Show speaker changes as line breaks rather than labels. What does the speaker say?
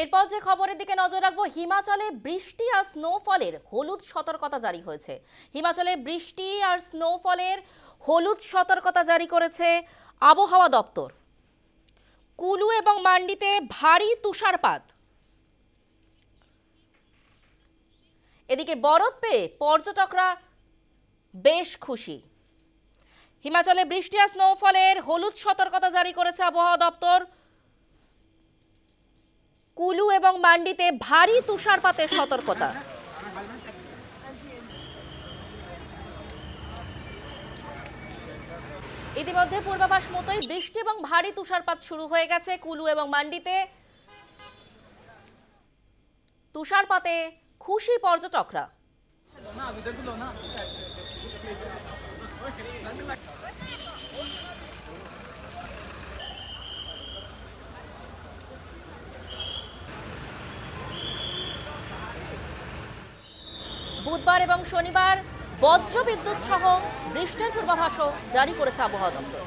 এরপর যে খবরের দিকে নজর রাখবো, হিমাচলে বৃষ্টি আর স্নোফলের হলুদ সতর্কতা জারি হয়েছে। হিমাচলে বৃষ্টি আর স্নোফলের হলুদ সতর্কতা জারি করেছে আবহাওয়া দপ্তর। কুলু এবং মান্ডিতে ভারী তুষারপাত। এদিকে বরফ পেয়ে পর্যটকরা বেশ খুশি। হিমাচলে বৃষ্টি আর স্নোফলের হলুদ সতর্কতা জারি করেছে আবহাওয়া দপ্তর। কুলু এবং মান্ডিতে ভারী তুষারপাতের সতর্কতা। ইতিমধ্যে পূর্বাভাস মতোই বৃষ্টি এবং ভারী তুষারপাত শুরু হয়ে গেছে কুলু এবং মান্ডিতে। তুষারপাতে খুশি পর্যটকরা। বুধবার এবং শনিবার বজ্রবিদ্যুৎ সহ বৃষ্টির পূর্বাভাসও জারি করেছে আবহাওয়া দপ্তর।